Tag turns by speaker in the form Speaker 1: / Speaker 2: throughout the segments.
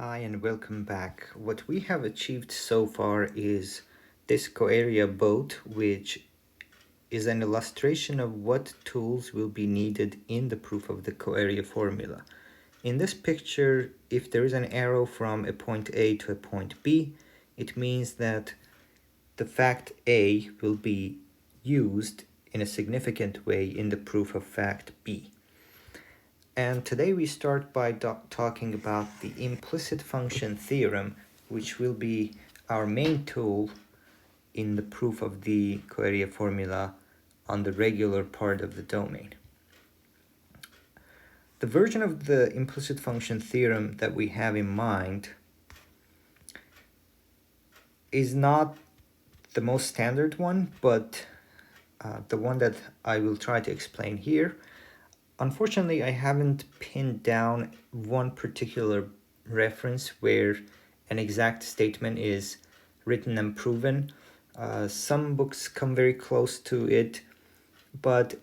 Speaker 1: Hi and welcome back. What we have achieved so far is this coarea boat, which is an illustration of what tools will be needed in the proof of the coarea formula. In this picture, if there is an arrow from a point A to a point B, it means that the fact A will be used in a significant way in the proof of fact B. And today we start by talking about the implicit function theorem, which will be our main tool in the proof of the coarea formula on the regular part of the domain. The version of the implicit function theorem that we have in mind is not the most standard one, but the one that I will try to explain here. Unfortunately, I haven't pinned down one particular reference where an exact statement is written and proven. Some books come very close to it, but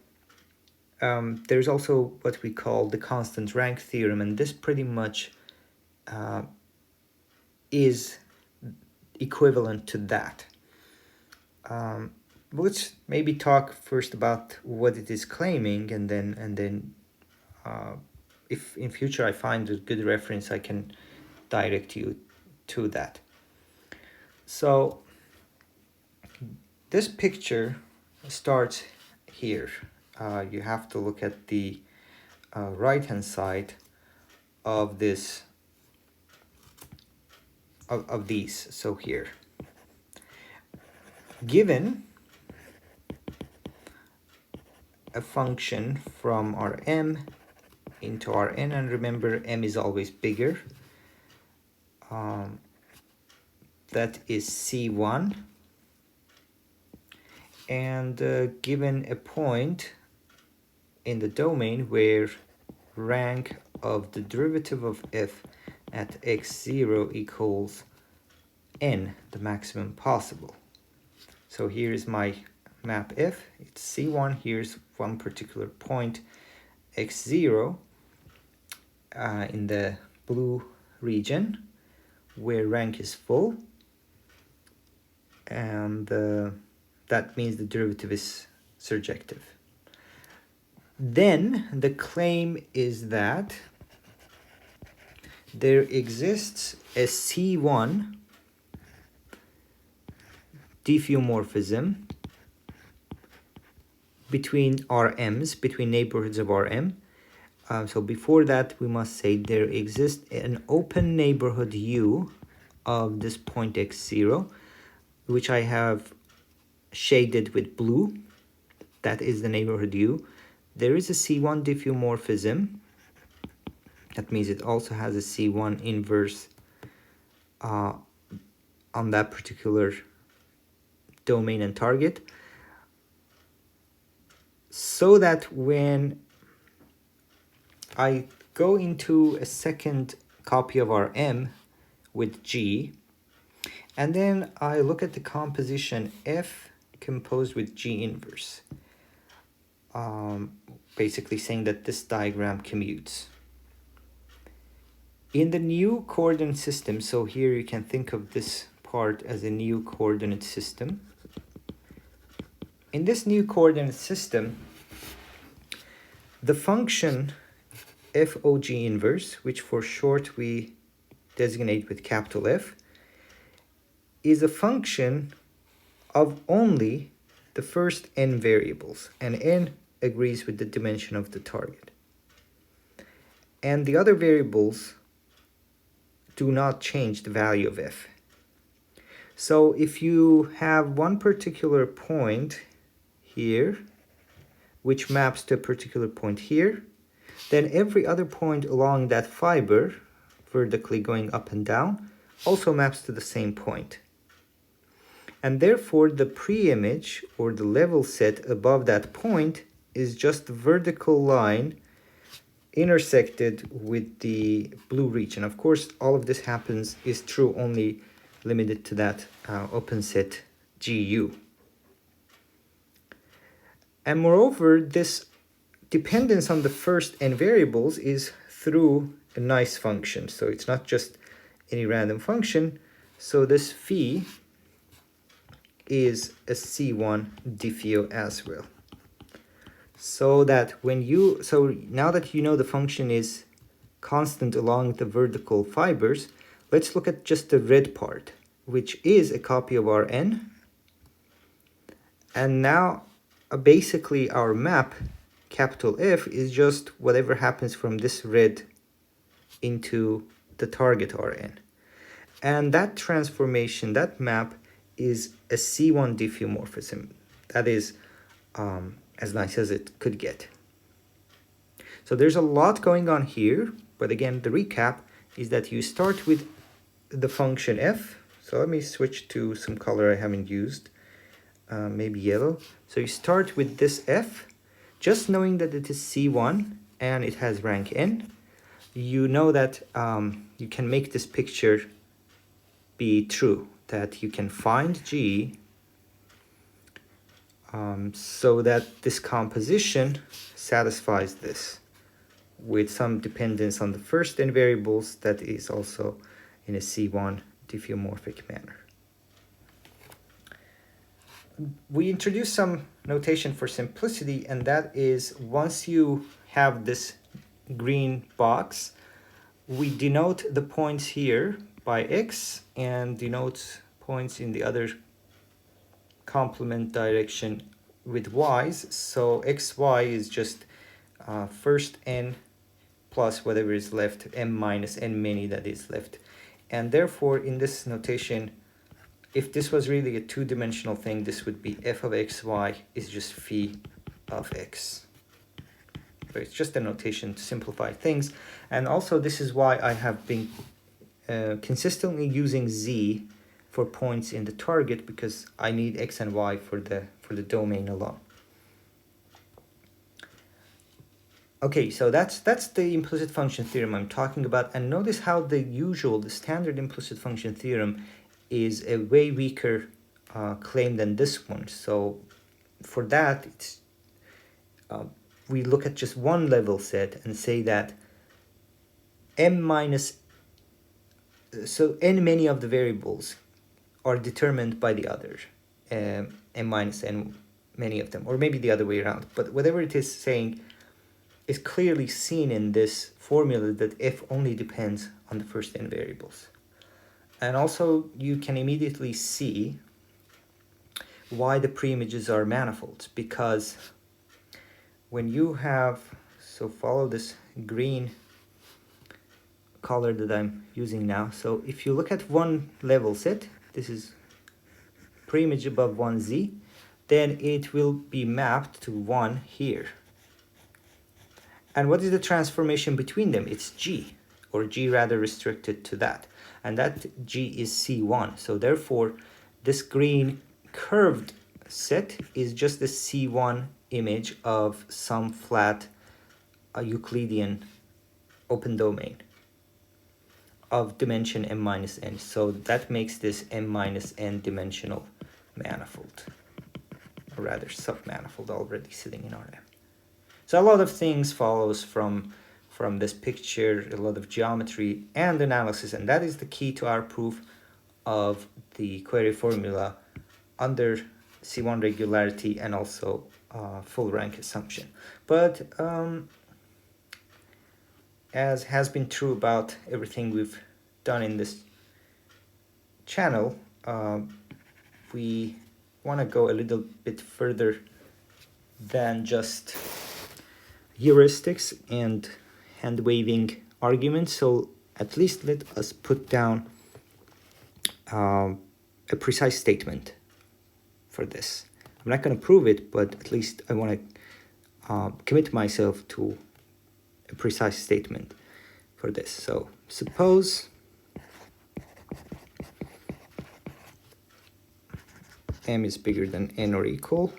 Speaker 1: there's also what we call the constant rank theorem, and this pretty much is equivalent to that. Let's maybe talk first about what it is claiming, and then if in future I find a good reference, I can direct you to that. So this picture starts here. You have to look at the right-hand side of this of these. So here, given a function from our m into our n, and remember m is always bigger, that is c1, and given a point in the domain where rank of the derivative of f at x0 equals n, the maximum possible. So here is my map f, it's c1, here's one particular point x0 in the blue region where rank is full, and that means the derivative is surjective. Then the claim is that there exists a C1 diffeomorphism between RMs, between neighborhoods of Rm. So before that, we must say there exists an open neighborhood U of this point x0, which I have shaded with blue. That is the neighborhood U. There is a C1 diffeomorphism. That means it also has a C1 inverse on that particular domain and target. So that when I go into a second copy of our M with G, and then I look at the composition F composed with G inverse, basically saying that this diagram commutes. In the new coordinate system, so here you can think of this part as a new coordinate system. In this new coordinate system, the function FOG inverse, which for short we designate with capital F, is a function of only the first n variables, and n agrees with the dimension of the target. And the other variables do not change the value of f. So if you have one particular point here, which maps to a particular point here, then every other point along that fiber, vertically going up and down, also maps to the same point. And therefore, the pre-image or the level set above that point is just the vertical line intersected with the blue region. Of course, all of this is true only limited to that open set GU. And moreover, this dependence on the first n variables is through a nice function. So it's not just any random function. So this phi is a C1 diffeo as well. So that now that you know the function is constant along the vertical fibers, let's look at just the red part, which is a copy of our n. And now basically our map, capital F, is just whatever happens from this red into the target Rn. And that transformation, that map, is a C1 diffeomorphism. That is as nice as it could get. So there's a lot going on here, but again, the recap is that you start with the function f. So let me switch to some color I haven't used, maybe yellow. So you start with this f, just knowing that it is C1 and it has rank n. You know that you can make this picture be true, that you can find G so that this composition satisfies this with some dependence on the first n variables that is also in a C1 diffeomorphic manner. We introduce some notation for simplicity, and that is once you have this green box, we denote the points here by x and denote points in the other complement direction with y's. So xy is just first n plus whatever is left, m minus n many that is left. And therefore, in this notation, if this was really a two-dimensional thing, this would be f of xy is just phi of x. So it's just a notation to simplify things. And also, this is why I have been consistently using z for points in the target, because I need x and y for the domain alone. Okay, so that's the implicit function theorem I'm talking about. And notice how the standard implicit function theorem is a way weaker claim than this one. So for that, it's we look at just one level set and say that m minus, so n many of the variables are determined by the other, m minus n many of them, or maybe the other way around. But whatever it is saying is clearly seen in this formula that f only depends on the first n variables. And also you can immediately see why the preimages are manifolds, because when you have, so follow this green color that I'm using now. So if you look at one level set, this is preimage above 1z, then it will be mapped to 1 here. And what is the transformation between them? It's G, or G rather restricted to that. And that G is C1. So therefore, this green curved set is just the C1 image of some flat Euclidean open domain of dimension m minus n. So that makes this m minus n dimensional manifold, or rather submanifold already sitting in Rm. So a lot of things follows from this picture, a lot of geometry and analysis, and that is the key to our proof of the coarea formula under C1 regularity and also full rank assumption. But as has been true about everything we've done in this channel, we want to go a little bit further than just heuristics and hand-waving arguments. So at least let us put down a precise statement for this. I'm not going to prove it, but at least I want to commit myself to a precise statement for this. So suppose m is bigger than n or equal.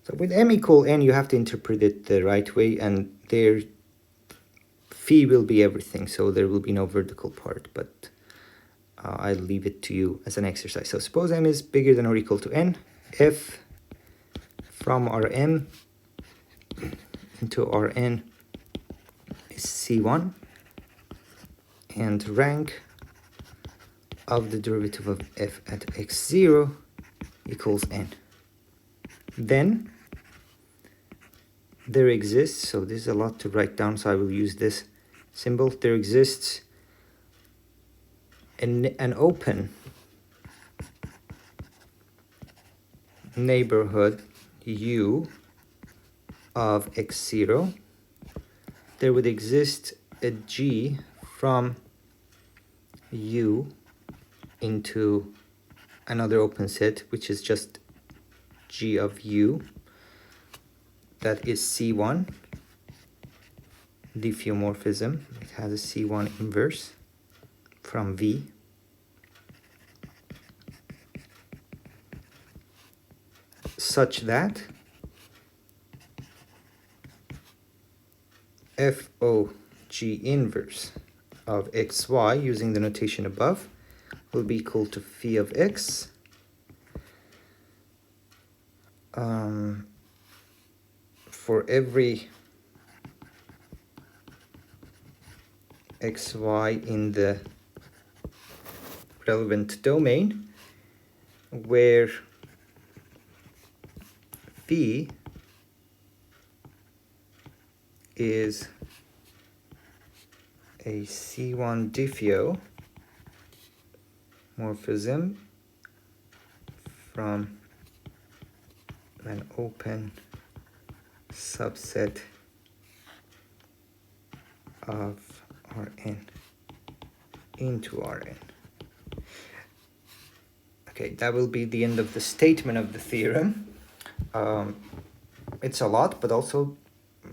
Speaker 1: So with m equal n, you have to interpret it the right way, and there phi will be everything, so there will be no vertical part, but I'll leave it to you as an exercise. So suppose m is bigger than or equal to n, f from Rm into Rn is C1, and rank of the derivative of f at x0 equals n. Then there exists, so this is a lot to write down, so I will use this symbol. There exists an open neighborhood U of x0. There would exist a G from U into another open set, which is just G of U. That is C1 diffeomorphism. It has a C1 inverse from V. Such that FOG inverse of xy, using the notation above, will be equal to phi of x for every xy in the relevant domain, where phi is a C1 diffeomorphism from an open subset of Rn into Rn. Okay, that will be the end of the statement of the theorem. It's a lot, but also,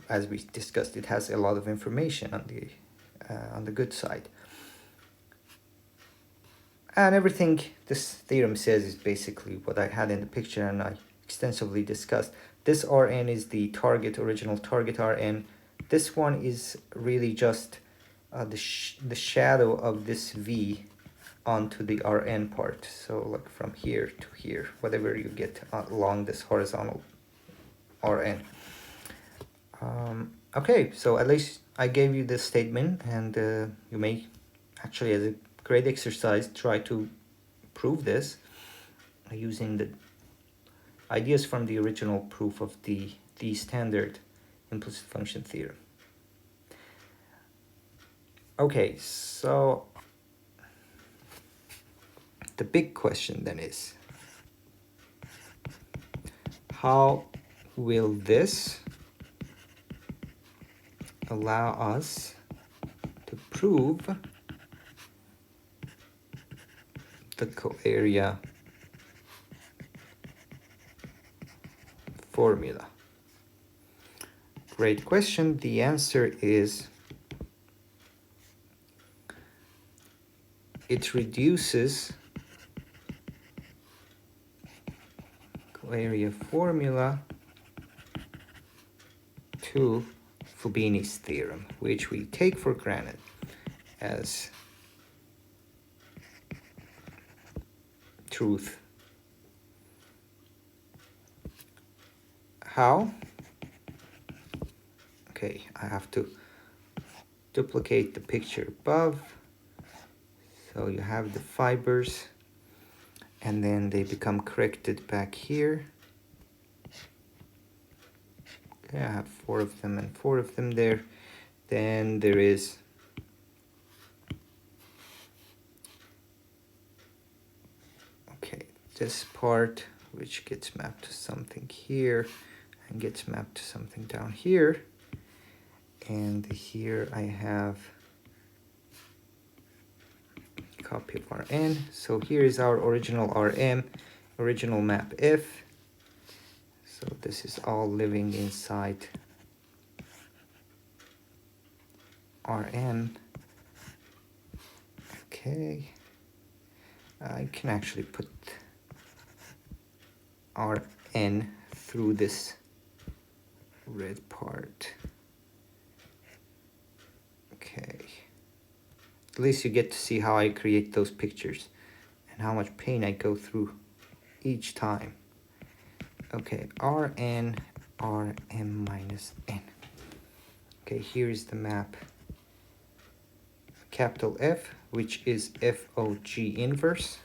Speaker 1: as we discussed, it has a lot of information on the good side. And everything this theorem says is basically what I had in the picture and I extensively discussed. This Rn is the original target Rn. This one is really just the shadow of this V onto the Rn part. So like from here to here, whatever you get along this horizontal Rn. Okay, so at least I gave you this statement, and you may actually, as a great exercise, try to prove this using the ideas from the original proof of the standard implicit function theorem. Okay, so the big question then is, how will this allow us to prove the coarea formula? Great question. The answer is it reduces coarea formula to Fubini's theorem, which we take for granted as truth. How? Okay, I have to duplicate the picture above. So you have the fibers, and then they become corrected back here. Okay, I have 4 of them and 4 of them there. Then there is this part, which gets mapped to something here and gets mapped to something down here. And here I have a copy of Rn. So here is our original Rm, original map F. So this is all living inside Rn. Okay. I can actually put Rn through this red part. Okay. At least you get to see how I create those pictures and how much pain I go through each time. Okay, Rn, Rm minus n. Okay, here is the map. capital F, which is FOG inverse.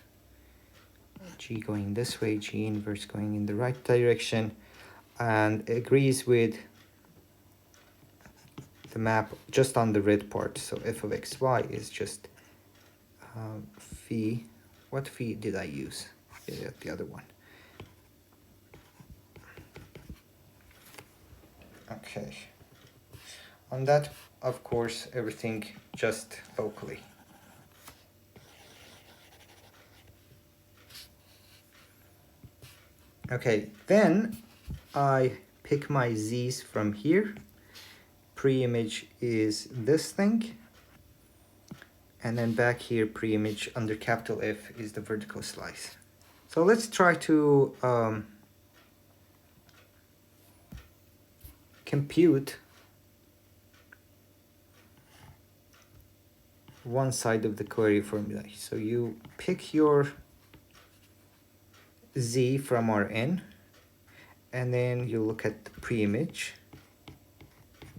Speaker 1: G going this way, G inverse going in the right direction, and agrees with the map just on the red part. So f of xy is just phi. What phi did I use? Yeah, the other one. Okay. On that, of course, everything just locally. Okay, then I pick my z's from here. Pre-image is this thing. And then back here, pre-image under capital F is the vertical slice. So let's try to compute one side of the coarea formula. So you pick your z from Rn, and then you look at the pre-image.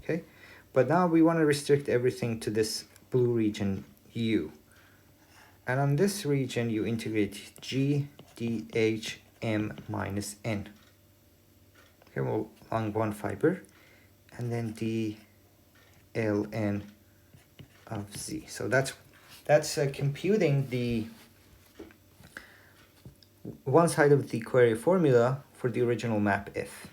Speaker 1: Okay, but now we want to restrict everything to this blue region U. And on this region, you integrate G dH m minus n. Okay, well, along one fiber, and then d ln of z. So that's computing the one side of the coarea formula for the original map F.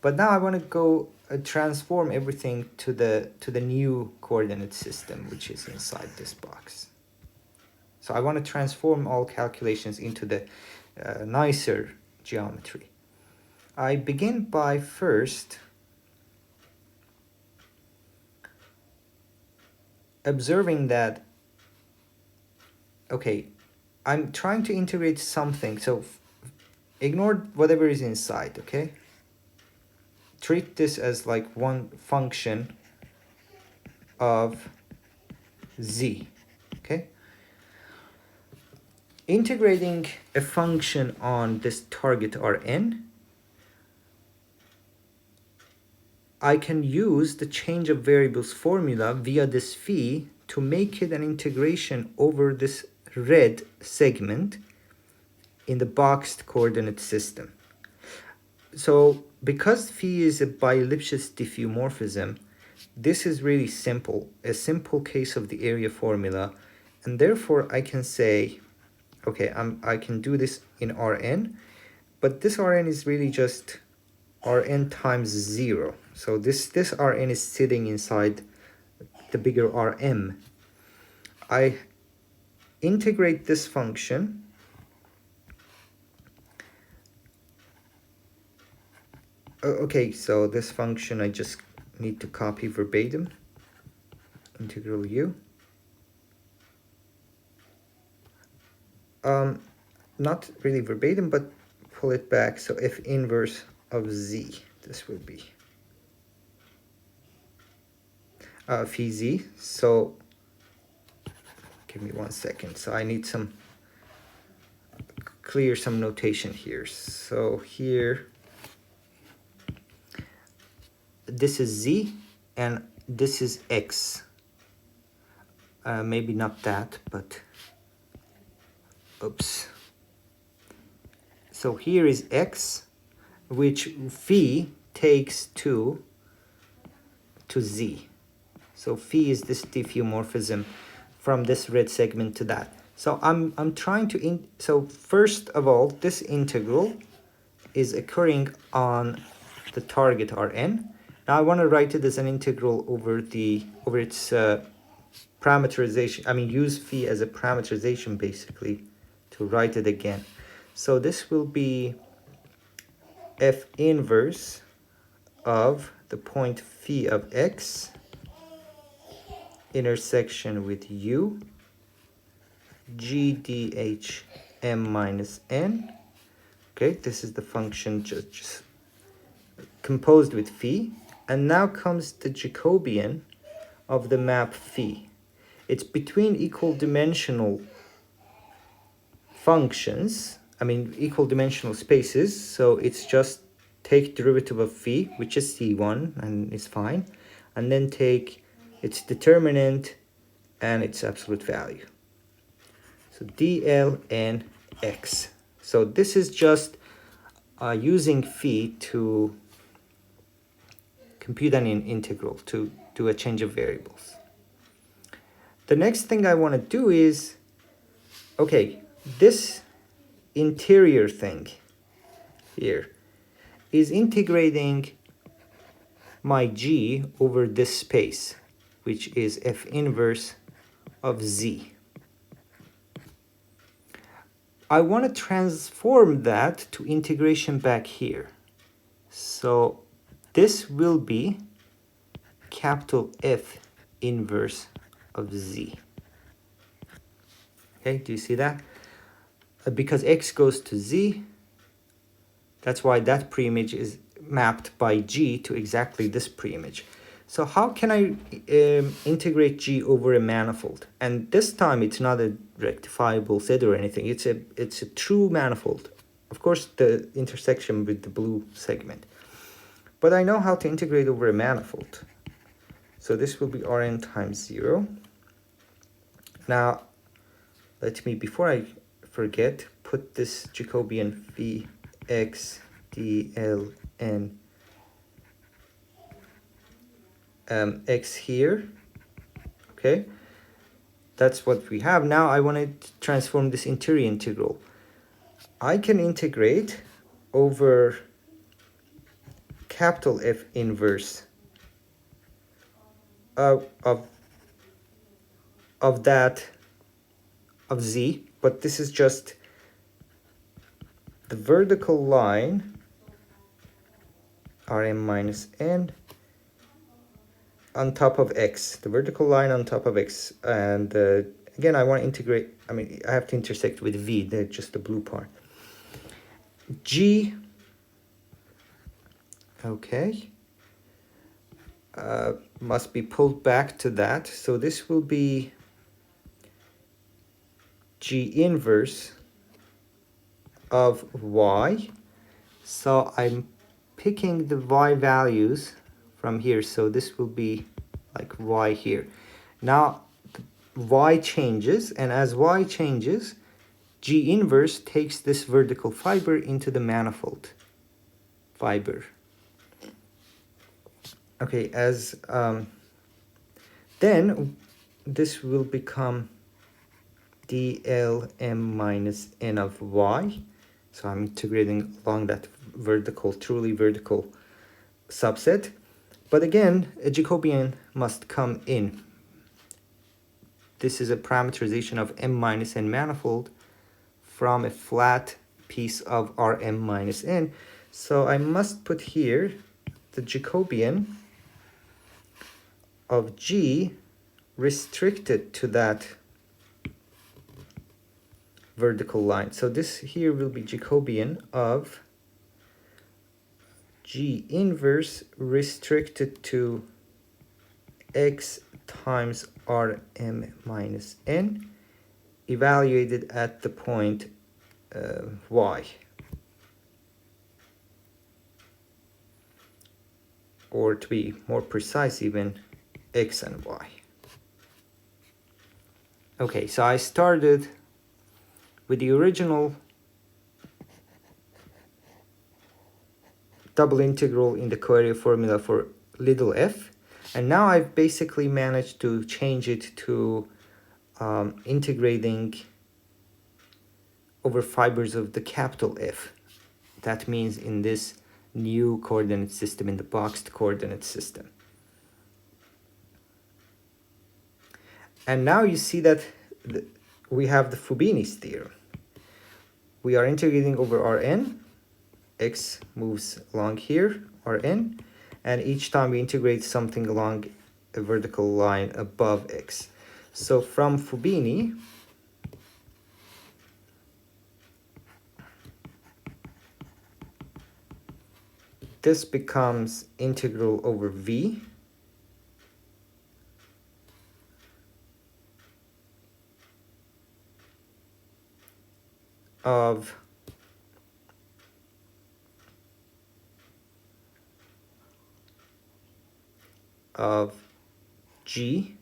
Speaker 1: But now I want to go transform everything to the new coordinate system, which is inside this box. So I want to transform all calculations into the nicer geometry. I begin by first observing that, okay, I'm trying to integrate something, so ignore whatever is inside, okay? Treat this as like one function of z, okay? Integrating a function on this target Rn, I can use the change of variables formula via this phi to make it an integration over this red segment in the boxed coordinate system. So because phi is by Lipschitz diffeomorphism, this is really simple, a simple case of the area formula, and therefore I can say, okay, I can do this in Rn, but this Rn is really just Rn times 0. So this Rn is sitting inside the bigger Rm. I integrate this function okay, so this function I just need to copy verbatim. Integral u. Not really verbatim, but pull it back. So f inverse of z, this would be phi z. So give me 1 second. So I need clear some notation here. So here, this is z and this is x. Maybe not that, but oops. So here is x, which phi takes to z. So phi is this diffeomorphism from this red segment to that. So I'm trying to so first of all, this integral is occurring on the target Rn. Now I want to write it as an integral over its parameterization. I mean, use phi as a parameterization basically to write it again. So this will be f inverse of the point phi of x intersection with u g dH m minus n. Okay, this is the function just composed with phi. And now comes the Jacobian of the map phi. It's between equal dimensional functions, I mean equal dimensional spaces, so it's just take derivative of phi, which is c1 and is fine, and then take its determinant and its absolute value. So dl n x. So this is just using phi to compute an integral, to do a change of variables. The next thing I want to do is, okay, this interior thing here is integrating my g over this space, which is f inverse of z. I want to transform that to integration back here. So this will be capital F inverse of z. Okay, do you see that? Because x goes to z, that's why that preimage is mapped by g to exactly this preimage. So how can I integrate g over a manifold? And this time it's not a rectifiable set or anything. It's a true manifold. Of course, the intersection with the blue segment. But I know how to integrate over a manifold. So this will be Rn times 0. Now, let me, before I forget, put this Jacobian phi x dl n x here. Okay, that's what we have. Now I want to transform this interior integral. I can integrate over capital F inverse of z, but this is just the vertical line Rm minus n on top of x, the vertical line on top of x. And again, I want to integrate, I have to intersect with v, just the blue part. G, okay, must be pulled back to that. So this will be G inverse of y. So I'm picking the y values from here. So this will be like y here. Now y changes, and as y changes, G inverse takes this vertical fiber into the manifold fiber. Okay, as then this will become dlm minus n of y. So I'm integrating along that vertical, truly vertical subset. But again, a Jacobian must come in. This is a parameterization of m minus n manifold from a flat piece of Rm minus n. So I must put here the Jacobian of G restricted to that vertical line. So this here will be Jacobian of G inverse restricted to x times Rm minus n, evaluated at the point y. Or to be more precise, even x and y. Okay, so I started with the original double integral in the coarea formula for little f, and now I've basically managed to change it to integrating over fibers of the capital F. That means in this new coordinate system, in the boxed coordinate system. And now you see that we have the Fubini's theorem. We are integrating over Rn, x moves along here, Rn, and each time we integrate something along a vertical line above x. So from Fubini, this becomes integral over v of G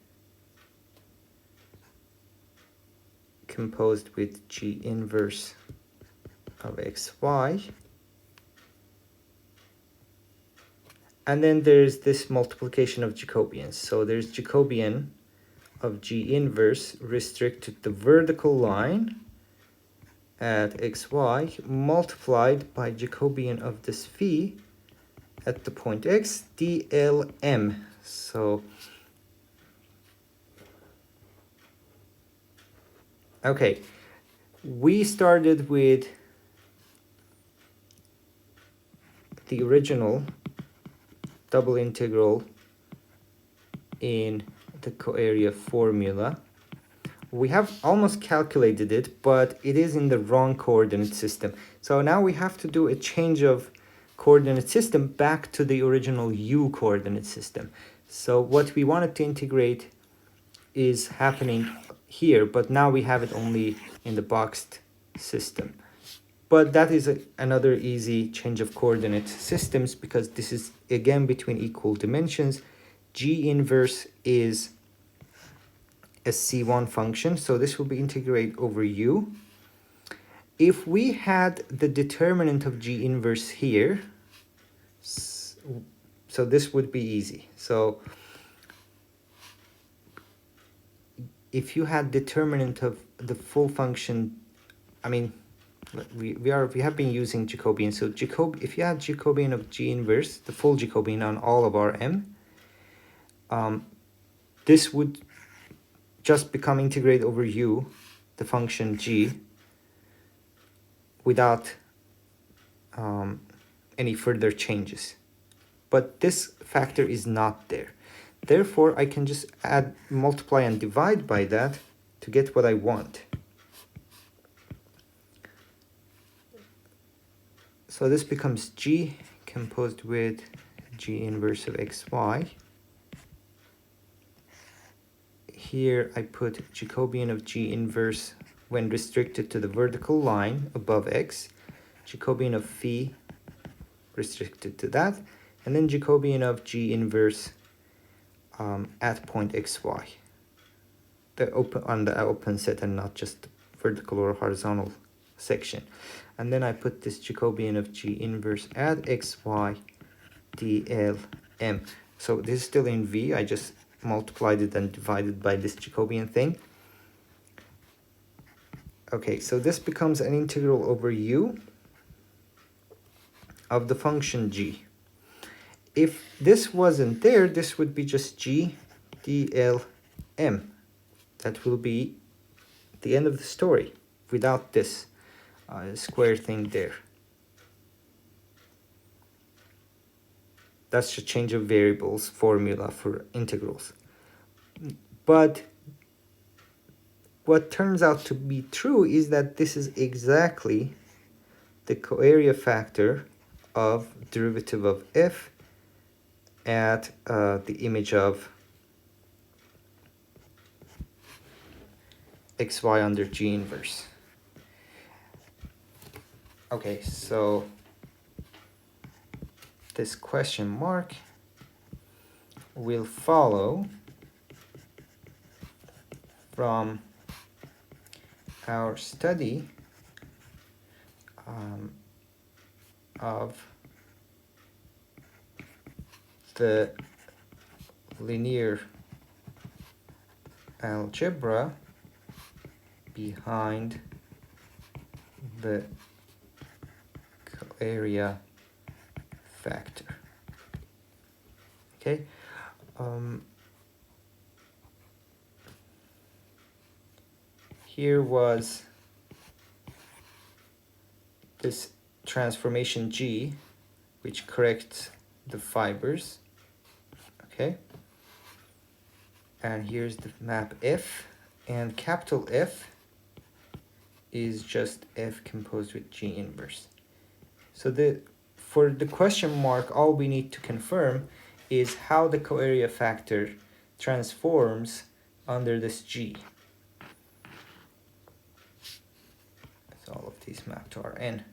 Speaker 1: composed with G inverse of xy. And then there's this multiplication of Jacobians. So there's Jacobian of G inverse restricted to the vertical line at xy multiplied by Jacobian of this phi at the point x dlm. So okay, we started with the original double integral in the coarea formula. We have almost calculated it, but it is in the wrong coordinate system. So now we have to do a change of coordinate system back to the original u coordinate system. So what we wanted to integrate is happening here, but now we have it only in the boxed system. But that is another easy change of coordinate systems, because this is again between equal dimensions. G inverse is a C1 function, so this will be integrated over U. If we had the determinant of G inverse here, so this would be easy. So if you had determinant of the full function, I mean, we have been using Jacobian. So if you had Jacobian of G inverse, the full Jacobian on all of our m, this would just become integrated over u, the function g, without any further changes. But this factor is not there. Therefore, I can just add, multiply and divide by that to get what I want. So this becomes g composed with G inverse of xy. Here I put Jacobian of G inverse when restricted to the vertical line above x, Jacobian of phi restricted to that, and then Jacobian of G inverse at point xy, on the open set and not just vertical or horizontal section. And then I put this Jacobian of G inverse at xy dlm. So this is still in V. I just multiplied it and divided by this Jacobian thing. Okay, so this becomes an integral over u of the function g. If this wasn't there, this would be just g dlm. That will be the end of the story without this square thing there. That's a change of variables formula for integrals. But what turns out to be true is that this is exactly the coarea factor of derivative of f at the image of xy under G inverse. Okay, so this question mark will follow from our study of the linear algebra behind the coarea factor. Okay. Here was this transformation G, which corrects the fibers. Okay. And here's the map F, and capital F is just F composed with G inverse. So for the question mark, all we need to confirm is how the coarea factor transforms under this G. So all of these map to Rn.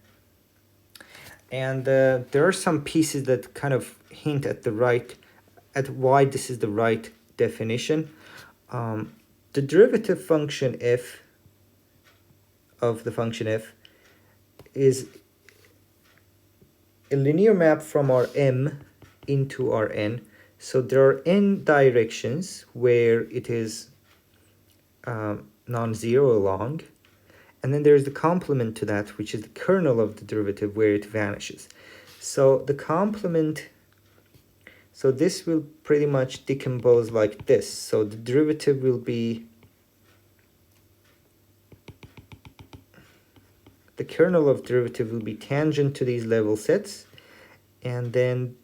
Speaker 1: And there are some pieces that kind of hint at why this is the right definition. The derivative function f of the function f is a linear map from our M into our N. So there are n directions where it is non-zero along, and then there's the complement to that, which is the kernel of the derivative where it vanishes. So the complement, so this will pretty much decompose like this. So the derivative will be, the kernel of derivative will be tangent to these level sets, and then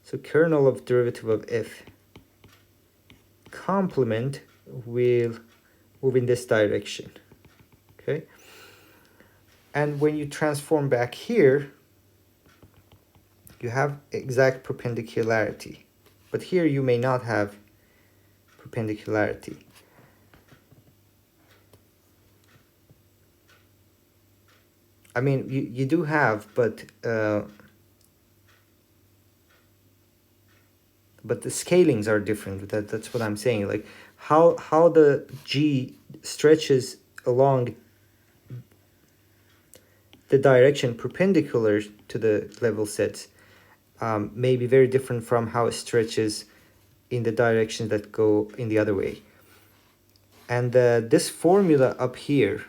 Speaker 1: so kernel of derivative of f complement will move in this direction, okay? And when you transform back here, you have exact perpendicularity, but here you may not have perpendicularity. I mean, you do have, but the scalings are different. That's what I'm saying. Like how the G stretches along the direction perpendicular to the level sets may be very different from how it stretches in the directions that go in the other way. And this formula up here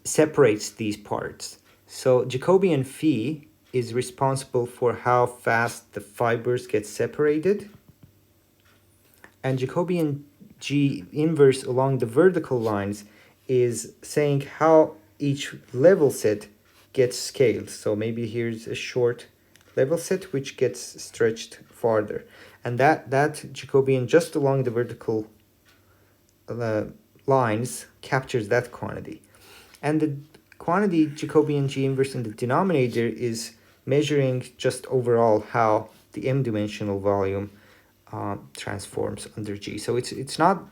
Speaker 1: separates these parts. So Jacobian phi is responsible for how fast the fibers get separated, and Jacobian G inverse along the vertical lines is saying how each level set gets scaled. So maybe here's a short level set which gets stretched farther, and that Jacobian just along the vertical lines captures that quantity. And the quantity Jacobian G inverse in the denominator is measuring just overall how the m-dimensional volume transforms under G. So it's not,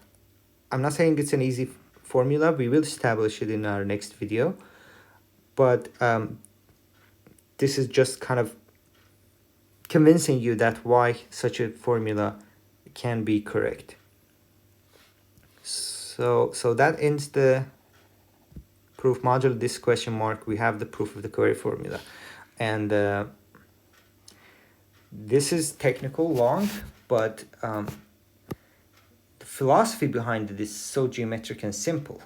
Speaker 1: I'm not saying it's an easy formula. We will establish it in our next video. But this is just kind of convincing you that why such a formula can be correct. So that ends the proof module. This question mark, we have the proof of the coarea formula. And this is technical, long, but the philosophy behind it is so geometric and simple.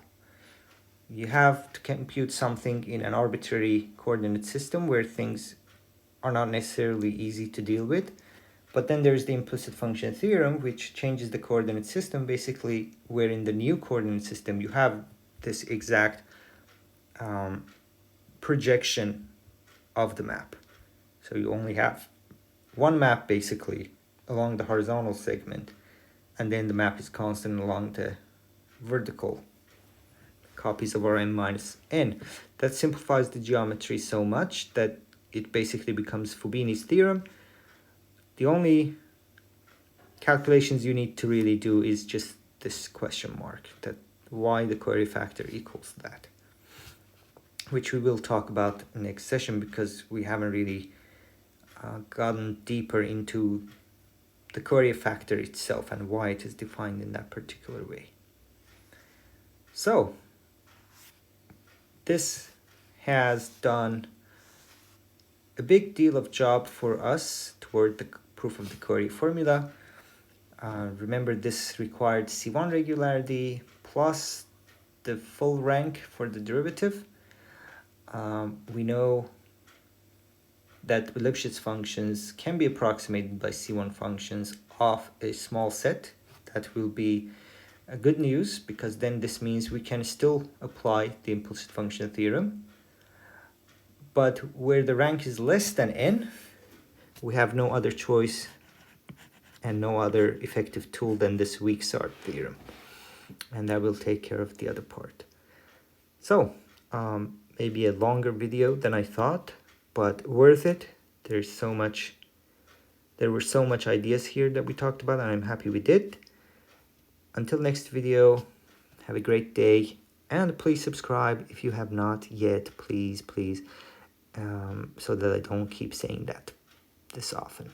Speaker 1: You have to compute something in an arbitrary coordinate system where things are not necessarily easy to deal with. But then there's the implicit function theorem, which changes the coordinate system, basically, where in the new coordinate system you have this exact projection of the map. So you only have one map basically along the horizontal segment, and then the map is constant along the vertical copies of Rm minus n. That simplifies the geometry so much that it basically becomes Fubini's theorem. The only calculations you need to really do is just this question mark, that why the coarea factor equals that, which we will talk about next session because we haven't really gotten deeper into the coarea factor itself and why it is defined in that particular way. So this has done a big deal of job for us toward the proof of the coarea formula. Remember, this required C1 regularity plus the full rank for the derivative. We know that Lipschitz functions can be approximated by C1 functions of a small set. That will be good news, because then this means we can still apply the implicit function theorem. But where the rank is less than n, we have no other choice and no other effective tool than this weak sort theorem. And that will take care of the other part. So, maybe a longer video than I thought, but worth it. There were so much ideas here that we talked about, and I'm happy we did. Until next video, have a great day, and please subscribe if you have not yet, please, so that I don't keep saying that this often.